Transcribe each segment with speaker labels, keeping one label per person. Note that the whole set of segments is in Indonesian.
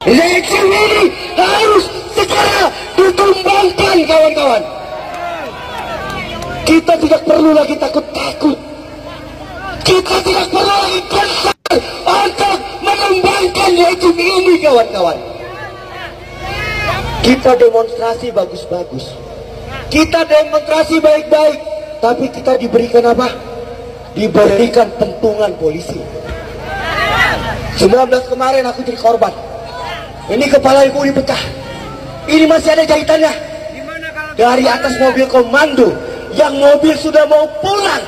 Speaker 1: Rejim ini harus segera ditumbangkan, kawan-kawan. Kita tidak perlu lagi takut-takut. Kita tidak perlu lagi gentar untuk menumbangkan rejim ini, kawan-kawan. Kita demonstrasi bagus-bagus, kita demonstrasi baik-baik, tapi kita diberikan apa? Diberikan pentungan polisi. 19 kemarin aku jadi korban. Ini kepala ibu dipecah. Ini masih ada jahitannya. Dari atas mobil komando, yang mobil sudah mau pulang,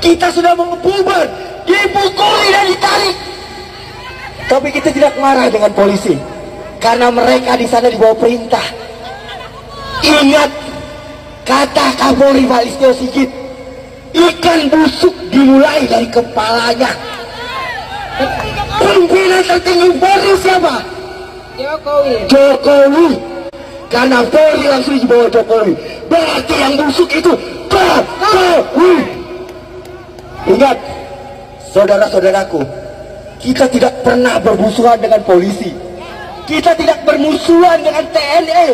Speaker 1: kita sudah mau bubar, dipukuli dan ditarik. Tapi kita tidak marah dengan polisi, karena mereka di sana di bawah perintah. Ingat kata Kapolri Pak Listio Sigit, ikan busuk dimulai dari kepalanya. Pimpinan tertinggi Polri siapa? Jokowi. Karena Polri langsung di bawah Jokowi, berarti yang busuk itu Jokowi. Ingat, saudara-saudaraku, kita tidak pernah bermusuhan dengan polisi. Kita tidak bermusuhan dengan TNI,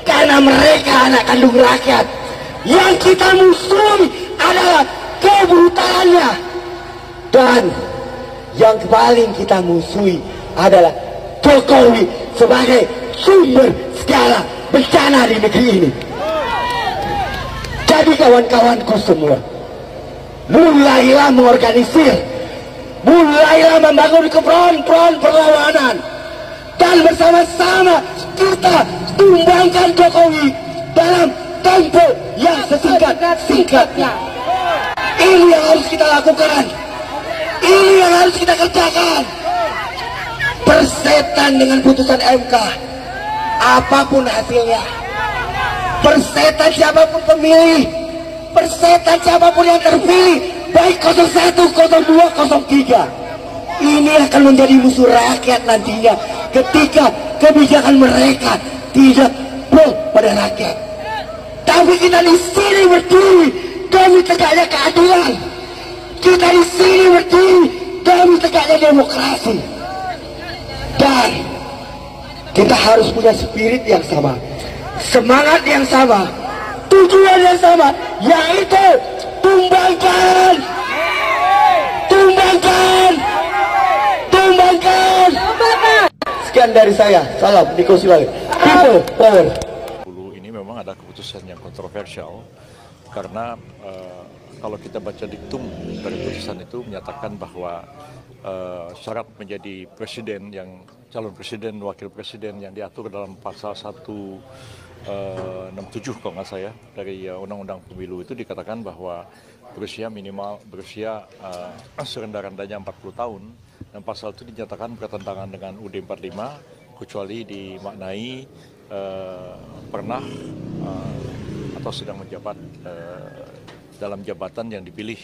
Speaker 1: karena mereka anak kandung rakyat. Yang kita musuhi adalah kebrutalannya. Dan yang paling kita musuhi adalah Jokowi sebagai sumber segala bencana di negeri ini. Jadi kawan-kawanku semua, mulailah mengorganisir, mulailah membangun front perlawanan, dan bersama-sama kita tumbangkan Jokowi dalam tempo yang sesingkat-singkatnya. Ini yang harus kita lakukan, ini yang harus kita kerjakan. Persetan dengan putusan MK, apapun hasilnya, persetan siapapun pemilih, persetan siapapun yang terpilih, baik 01, 02, 03, ini akan menjadi musuh rakyat nantinya ketika kebijakan mereka tidak pro pada rakyat. Tapi kita di sini berdiri demi tegaknya keadilan, kita di sini berdiri demi tegaknya demokrasi. Dan kita harus punya spirit yang sama, semangat yang sama, tujuan yang sama, yaitu tumbangkan, tumbangkan, tumbangkan. Sekian dari saya, salam Niko Silawi. People power.
Speaker 2: Ini memang ada keputusan yang kontroversial, karena kalau kita baca diktum dari putusan itu menyatakan bahwa syarat menjadi presiden, yang calon presiden, wakil presiden yang diatur dalam pasal 167 kalau nggak saya dari Undang-Undang Pemilu itu dikatakan bahwa berusia minimal serendah-rendahnya 40 tahun, dan pasal itu dinyatakan bertentangan dengan UUD 45 kecuali dimaknai pernah atau sedang menjabat dalam jabatan yang dipilih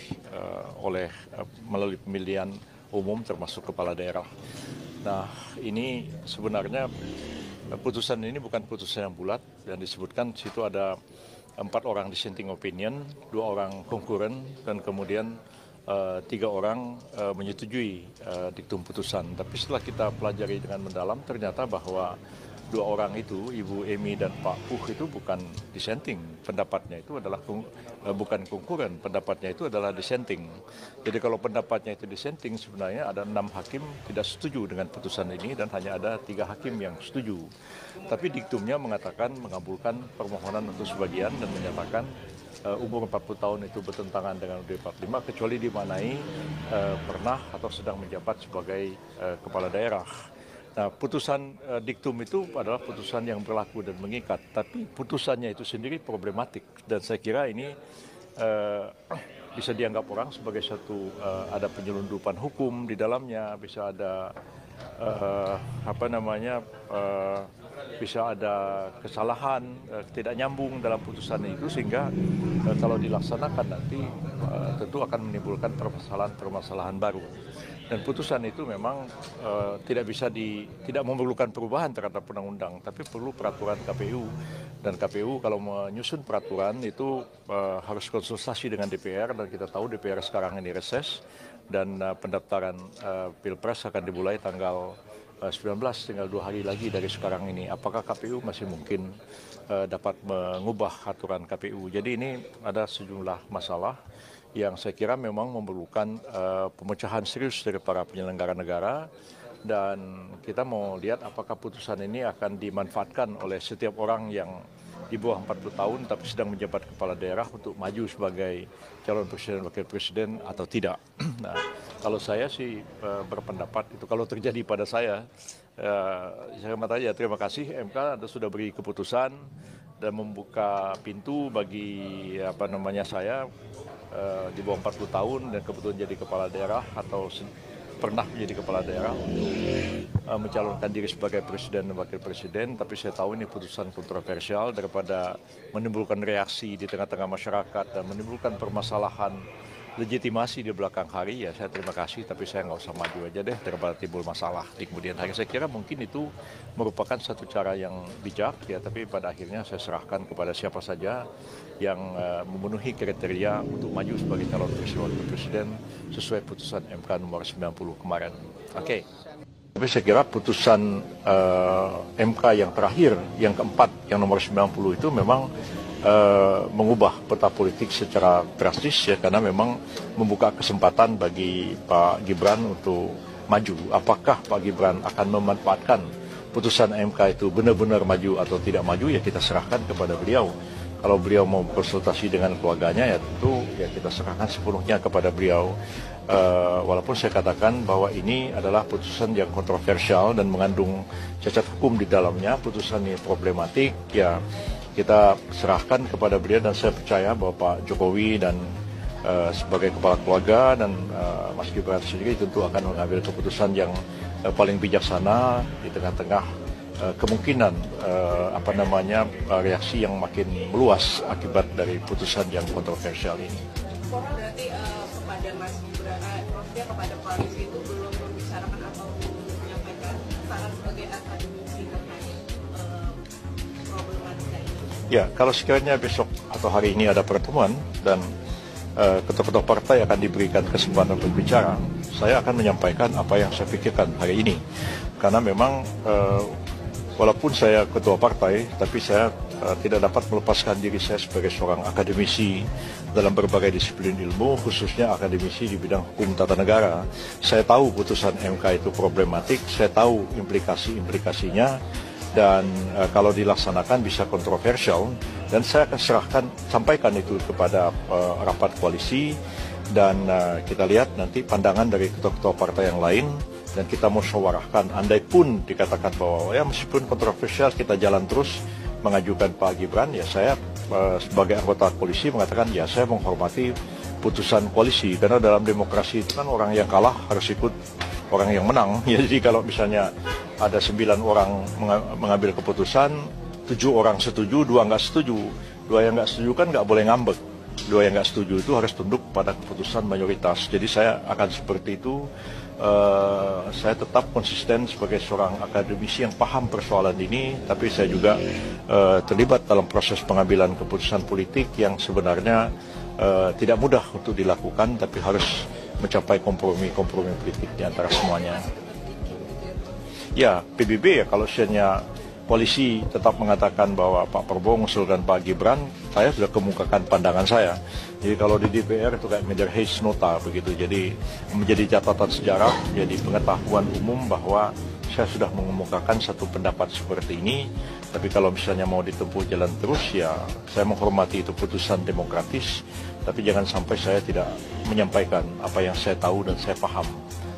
Speaker 2: melalui pemilihan umum termasuk kepala daerah. Nah, ini sebenarnya putusan ini bukan putusan yang bulat, dan disebutkan situ ada 4 orang dissenting opinion, 2 orang konkuren, dan kemudian 3 orang menyetujui diktum putusan. Tapi setelah kita pelajari dengan mendalam, ternyata bahwa 2 orang itu, Ibu Emi dan Pak Puh, itu bukan dissenting, pendapatnya itu adalah bukan konkuren, pendapatnya itu adalah dissenting. Jadi kalau pendapatnya itu dissenting, sebenarnya ada 6 hakim tidak setuju dengan putusan ini, dan hanya ada 3 hakim yang setuju. Tapi diktumnya mengatakan mengabulkan permohonan untuk sebagian dan menyatakan umur 40 tahun itu bertentangan dengan UUD 45 kecuali dimaknai pernah atau sedang menjabat sebagai kepala daerah. Nah, putusan diktum itu adalah putusan yang berlaku dan mengikat, tapi putusannya itu sendiri problematik, dan saya kira ini bisa dianggap orang sebagai satu ada penyelundupan hukum di dalamnya, bisa ada bisa ada kesalahan, tidak nyambung dalam putusan itu, sehingga kalau dilaksanakan nanti tentu akan menimbulkan permasalahan baru. Dan putusan itu memang tidak memerlukan perubahan terhadap undang-undang, tapi perlu peraturan KPU. Dan KPU kalau menyusun peraturan itu harus konsultasi dengan DPR, dan kita tahu DPR sekarang ini reses, dan pendaftaran Pilpres akan dimulai tanggal 19 tinggal 2 hari lagi dari sekarang ini. Apakah KPU masih mungkin dapat mengubah aturan KPU? Jadi ini ada sejumlah masalah yang saya kira memang memerlukan pemecahan serius dari para penyelenggara negara, dan kita mau lihat apakah putusan ini akan dimanfaatkan oleh setiap orang yang di bawah 40 tahun tapi sedang menjabat kepala daerah untuk maju sebagai calon presiden wakil presiden atau tidak. Nah, kalau saya sih berpendapat itu kalau terjadi pada saya katakan ya terima kasih MK Anda sudah beri keputusan dan membuka pintu bagi saya di bawah 40 tahun dan kebetulan jadi kepala daerah atau pernah menjadi kepala daerah untuk mencalonkan diri sebagai presiden dan wakil presiden, tapi saya tahu ini putusan kontroversial daripada menimbulkan reaksi di tengah-tengah masyarakat dan menimbulkan permasalahan legitimasi di belakang hari. Ya saya terima kasih, tapi saya nggak usah maju aja deh daripada timbul masalah di kemudian hari. Saya kira mungkin itu merupakan satu cara yang bijak ya, tapi pada akhirnya saya serahkan kepada siapa saja yang memenuhi kriteria untuk maju sebagai calon presiden sesuai putusan MK nomor 90 kemarin. Oke. Tapi saya kira putusan MK yang terakhir, yang keempat, yang nomor 90 itu memang mengubah peta politik secara drastis ya, karena memang membuka kesempatan bagi Pak Gibran untuk maju. Apakah Pak Gibran akan memanfaatkan putusan MK itu benar-benar maju atau tidak maju, ya kita serahkan kepada beliau. Kalau beliau mau konsultasi dengan keluarganya ya tentu ya kita serahkan sepenuhnya kepada beliau. Walaupun saya katakan bahwa ini adalah putusan yang kontroversial dan mengandung cacat hukum di dalamnya, putusan ini problematik, ya kita serahkan kepada beliau, dan saya percaya bahwa Pak Jokowi dan sebagai kepala keluarga dan Mas Gibran sendiri tentu akan mengambil keputusan yang paling bijaksana di tengah-tengah kemungkinan reaksi yang makin meluas akibat dari putusan yang kontroversial ini.
Speaker 3: Berarti kepada Mas Gibran, maksudnya kepada koalisi itu belum membicarakan atau menyampaikan saran sebagai akademisi terkait problematika ini?
Speaker 2: Ya, kalau sekiranya besok atau hari ini ada pertemuan dan ketua-ketua partai akan diberikan kesempatan berbicara, saya akan menyampaikan apa yang saya pikirkan hari ini. Karena memang walaupun saya ketua partai, tapi saya tidak dapat melepaskan diri saya sebagai seorang akademisi dalam berbagai disiplin ilmu, khususnya akademisi di bidang hukum tata negara. Saya tahu putusan MK itu problematik, saya tahu implikasi-implikasinya, dan kalau dilaksanakan bisa kontroversial, dan saya akan sampaikan itu kepada rapat koalisi, dan kita lihat nanti pandangan dari ketua-ketua partai yang lain, dan kita musyawarahkan. Andai pun dikatakan bahwa ya meskipun kontroversial kita jalan terus mengajukan Pak Gibran, ya saya sebagai anggota koalisi mengatakan ya saya menghormati putusan koalisi, karena dalam demokrasi itu kan orang yang kalah harus ikut orang yang menang. Ya, jadi kalau misalnya ada 9 orang mengambil keputusan, 7 orang setuju, 2 nggak setuju. 2 yang nggak setuju kan nggak boleh ngambek. 2 yang nggak setuju itu harus tunduk pada keputusan mayoritas. Jadi saya akan seperti itu. Saya tetap konsisten sebagai seorang akademisi yang paham persoalan ini, tapi saya juga terlibat dalam proses pengambilan keputusan politik yang sebenarnya tidak mudah untuk dilakukan, tapi harus mencapai kompromi politik di antara semuanya. Ya, PBB ya, kalau misalnya koalisi tetap mengatakan bahwa Pak Prabowo mengusulkan Pak Gibran, saya sudah kemukakan pandangan saya. Jadi kalau di DPR itu kayak Meder Hayes nota begitu. Jadi menjadi catatan sejarah, jadi pengetahuan umum bahwa saya sudah mengemukakan satu pendapat seperti ini. Tapi kalau misalnya mau ditempuh jalan terus, ya saya menghormati itu putusan demokratis. Tapi jangan sampai saya tidak menyampaikan apa yang saya tahu dan saya paham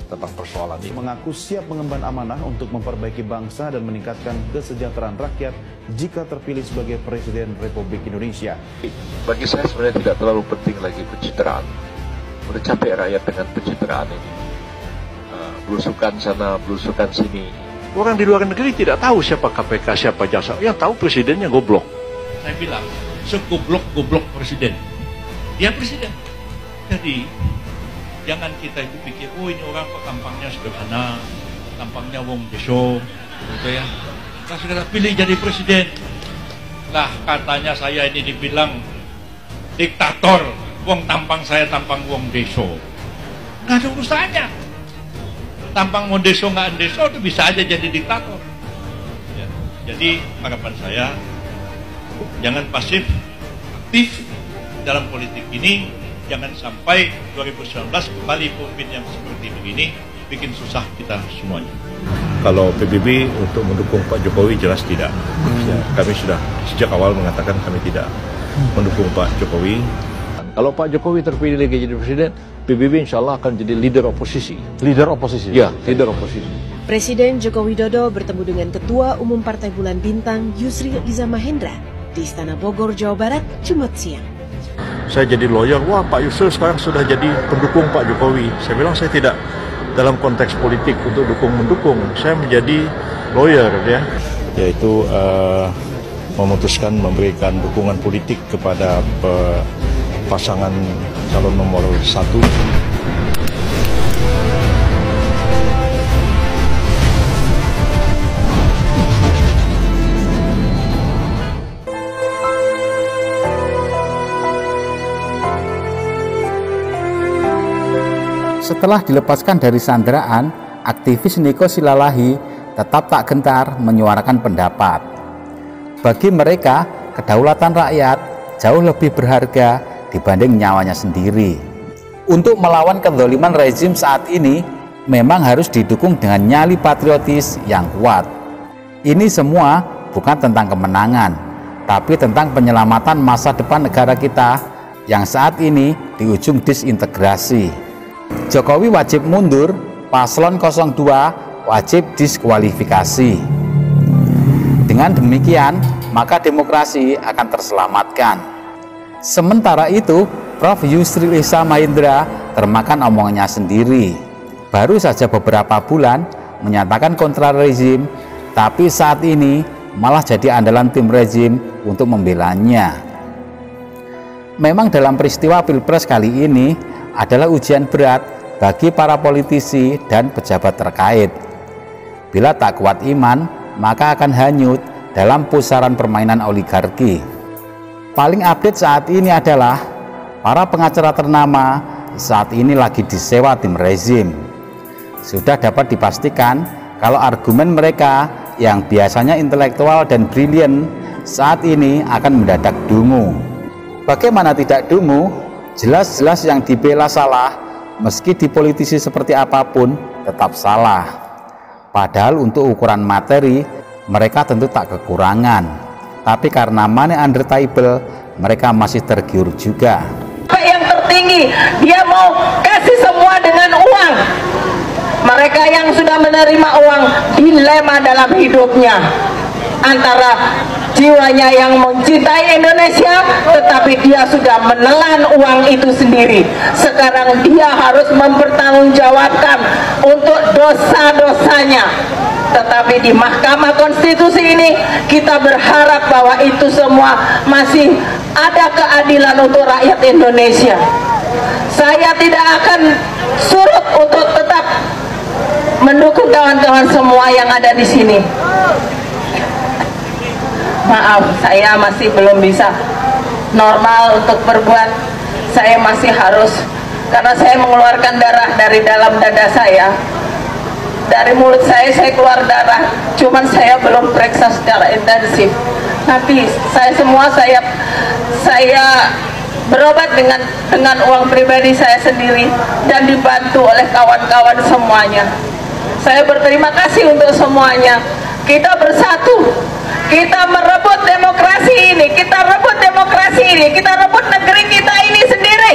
Speaker 2: tentang persoalan ini.
Speaker 4: Mengaku siap mengemban amanah untuk memperbaiki bangsa dan meningkatkan kesejahteraan rakyat jika terpilih sebagai Presiden Republik Indonesia.
Speaker 2: Bagi saya sebenarnya tidak terlalu penting lagi pencitraan. Udah capek rakyat dengan pencitraan ini. Belusukan sana, belusukan sini. Orang di luar negeri tidak tahu siapa KPK, siapa jaksa. Yang tahu presidennya goblok.
Speaker 5: Saya bilang, segoblok-goblok presiden. Dia presiden. Jadi jangan kita itu pikir, oh ini orang kok tampangnya sederhana, tampangnya wong deso, gitu ya. Nah, segera pilih jadi presiden. Lah katanya saya ini dibilang diktator, wong tampang saya tampang wong deso. Nggak ada urusannya. tampang mau deso nggak deso itu bisa aja jadi diktator. Ya. Jadi harapan saya jangan pasif, aktif dalam politik ini. Jangan sampai 2019 kembali pemimpin yang seperti begini bikin susah kita semuanya.
Speaker 2: Kalau PBB untuk mendukung Pak Jokowi jelas tidak. Ya, kami sudah sejak awal mengatakan kami tidak mendukung Pak Jokowi. Kalau Pak Jokowi terpilih lagi jadi presiden, PBB insya Allah akan jadi leader oposisi.
Speaker 4: Leader oposisi?
Speaker 2: Ya, leader oposisi.
Speaker 6: Presiden Joko Widodo bertemu dengan Ketua Umum Partai Bulan Bintang Yusril Iza Mahendra di Istana Bogor, Jawa Barat, Jumat siang.
Speaker 2: Saya jadi lawyer, wah Pak Yusril sekarang sudah jadi pendukung Pak Jokowi. Saya bilang saya tidak dalam konteks politik untuk dukung-mendukung. Saya menjadi lawyer ya. Yaitu memutuskan memberikan dukungan politik kepada pasangan calon nomor 1.
Speaker 7: Setelah dilepaskan dari sandraan, aktivis Niko Silalahi tetap tak gentar menyuarakan pendapat. Bagi mereka, kedaulatan rakyat jauh lebih berharga dibanding nyawanya sendiri. Untuk melawan kezaliman rezim saat ini, memang harus didukung dengan nyali patriotis yang kuat. Ini semua bukan tentang kemenangan, tapi tentang penyelamatan masa depan negara kita yang saat ini di ujung disintegrasi. Jokowi wajib mundur, paslon 02 wajib diskualifikasi. Dengan demikian, maka demokrasi akan terselamatkan. Sementara itu, Prof. Yusril Iza Mahendra termakan omongannya sendiri. Baru saja beberapa bulan menyatakan kontra rezim, tapi saat ini malah jadi andalan tim rezim untuk membelanya. Memang dalam peristiwa Pilpres kali ini adalah ujian berat bagi para politisi dan pejabat terkait. Bila tak kuat iman, maka akan hanyut dalam pusaran permainan oligarki. Paling update saat ini adalah para pengacara ternama saat ini lagi disewa tim rezim. Sudah dapat dipastikan kalau argumen mereka yang biasanya intelektual dan brilian saat ini akan mendadak dungu. Bagaimana tidak dungu? Jelas-jelas yang dibela salah, meski dipolitisi seperti apapun tetap salah. Padahal untuk ukuran materi mereka tentu tak kekurangan, tapi karena money under table mereka masih tergiur juga.
Speaker 8: Yang tertinggi dia mau kasih semua dengan uang. Mereka yang sudah menerima uang dilema dalam hidupnya antara jiwanya yang mencintai Indonesia, tetapi dia sudah menelan uang itu sendiri. Sekarang dia harus mempertanggungjawabkan untuk dosa-dosanya. Tetapi di Mahkamah Konstitusi ini kita berharap bahwa itu semua masih ada keadilan untuk rakyat Indonesia. Saya tidak akan surut untuk tetap mendukung kawan-kawan semua yang ada di sini. Maaf, saya masih belum bisa normal untuk berbuat. Saya masih harus, karena saya mengeluarkan darah dari dalam dada saya. Dari mulut saya keluar darah, cuman saya belum periksa secara intensif. Nanti saya berobat dengan uang pribadi saya sendiri dan dibantu oleh kawan-kawan semuanya. Saya berterima kasih untuk semuanya. Kita bersatu, kita merebut demokrasi ini, kita rebut demokrasi ini, kita rebut negeri kita ini sendiri.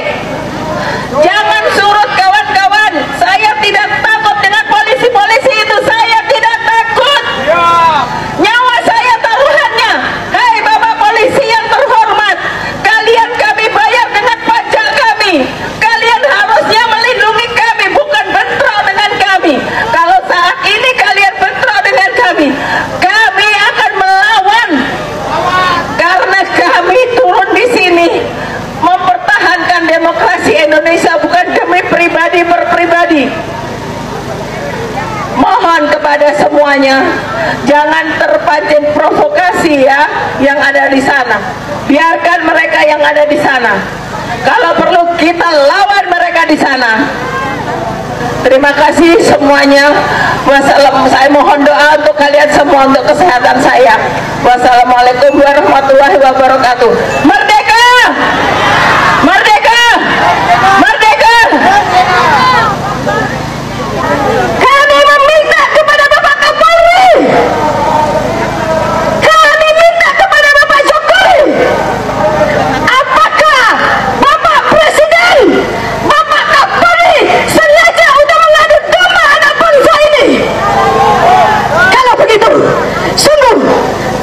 Speaker 8: Jangan surut kawan-kawan. Saya tidak takut dengan polisi-polisi itu, saya tidak takut. Nyawa saya taruhannya. Hai Bapak polisi yang terhormat, kalian kami bayar dengan pajak kami. Kalian harusnya melindungi kami, bukan bentrok dengan kami. Kalau saat ini kalian bentrok dengan kami, kami akan melawan. Karena kami turun di sini mempertahankan demokrasi Indonesia, bukan demi pribadi per pribadi. Mohon kepada semuanya, jangan terpancing provokasi ya yang ada di sana. Biarkan mereka yang ada di sana. Kalau perlu kita lawan mereka di sana. Terima kasih semuanya. Saya mohon doa untuk kalian semua untuk kesehatan saya. Wassalamualaikum warahmatullahi wabarakatuh. Merdeka! Merdeka! Merdeka! Kami meminta kepada Bapak Kapolri. Kami minta kepada Bapak Jokowi. Apakah Bapak Presiden, Bapak Kapolri sengaja untuk mengadu domba anak bangsa ini? Kalau begitu, sungguh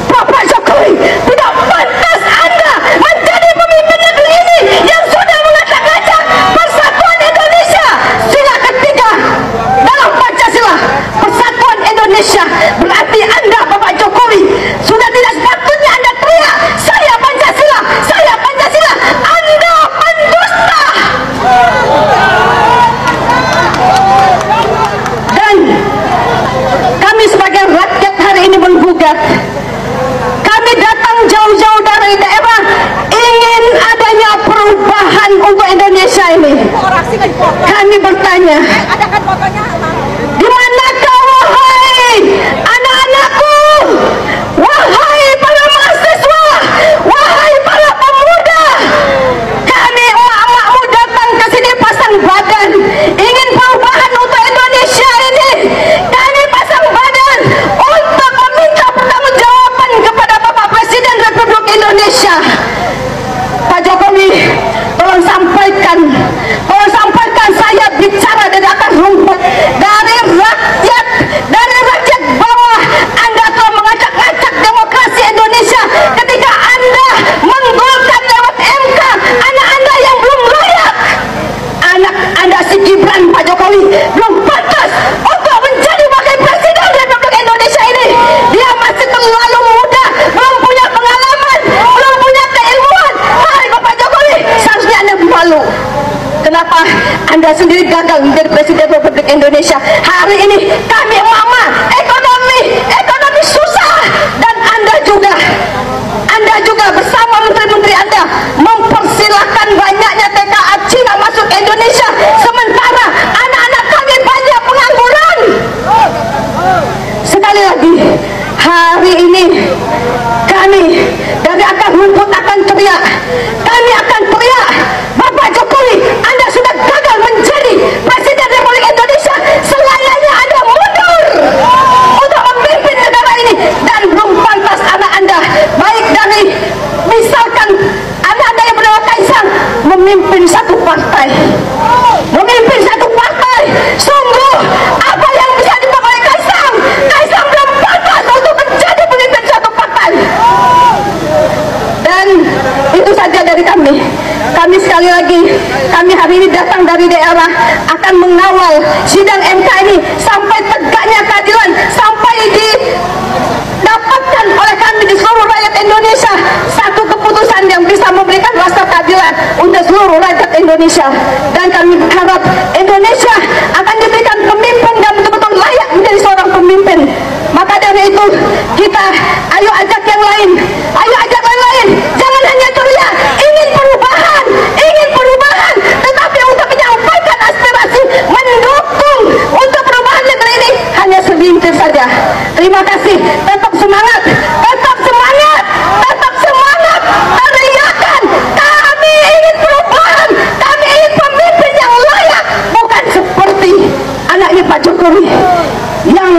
Speaker 8: Bapak Jokowi tidak pantas Anda menjadi pemimpin negeri ini yang sudah mengacak-ngacak persatuan Indonesia. Sila ketiga dalam Pancasila, persatuan Indonesia. Berarti Anda, Bapak Jokowi, sudah tidak sepatutnya Anda teriak, saya Pancasila, saya Pancasila. Anda pendusta. Dan kami sebagai rakyat hari ini menggugat. Kami datang jauh-jauh dari daerah ingin adanya perubahan untuk Indonesia ini. Kami bertanya, di manakah wahai anak-anakku, wahai para mahasiswa, wahai para pemuda? Kami emak-emakmu datang ke sini pasang badan ingin perubahan untuk Indonesia ini. Kami pasang badan untuk meminta pertanggungjawaban kepada Bapak Presiden Republik Indonesia. Pak Jokowi, tolong sampaikan saya bicara dari akar rumput, dari rakyat bawah. Anda telah mengacak-ngacak demokrasi Indonesia ketika Anda menggolkan lewat MK anak Anda yang belum layak. Anak Anda si Gibran, Pak Jokowi, belum pantas untuk menjadi wakil presiden Republik Indonesia ini. Dia masih terlalu muda, belum punya pengalaman, belum punya keilmuan. Hai Bapak Jokowi, seharusnya Anda malu. Kenapa Anda sendiri gagal menjadi presiden Republik Indonesia? Hari ini kami mama ekonomi susah, dan Anda juga bersama menteri-menteri Anda mempersilahkan banyaknya TKA Cina masuk Indonesia, sementara anak-anak kami banyak pengangguran. Sekali lagi, hari ini kami dari akar rumput akan teriak. Kami akan teriak, Bapak Jokowi, Anda sudah gagal menjadi presiden Republik Indonesia. Selayaknya Anda mundur untuk memimpin negara ini, dan belum pantas anak Anda, baik dari misalkan anak Anda yang bernama Kaisang, memimpin satu partai. Sungguh apa yang bisa dibawa oleh Kaisang? Kaisang belum pantas untuk menjadi pemimpin satu partai. Dan itu saja dari kami. Kami sekali lagi, kami hari ini datang dari daerah akan mengawal sidang MK ini sampai tegaknya keadilan, sampai didapatkan oleh kami di seluruh rakyat Indonesia satu keputusan yang bisa memberikan rasa keadilan untuk seluruh rakyat Indonesia. Dan kami berharap Indonesia akan diberikan pemimpin yang betul-betul layak menjadi seorang pemimpin. Maka dari itu kita ayo ajak yang lain, jangan hanya teriak ingin perubahan, tetapi untuk menyampaikan aspirasi, mendukung untuk perubahan negeri ini hanya segelintir saja. Terima kasih, tetap semangat, teriakan, kami ingin perubahan, kami ingin pemimpin yang layak, bukan seperti anaknya Pak Jokowi yang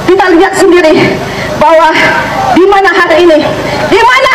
Speaker 8: kita lihat sendiri bahwa di mana hari ini, di mana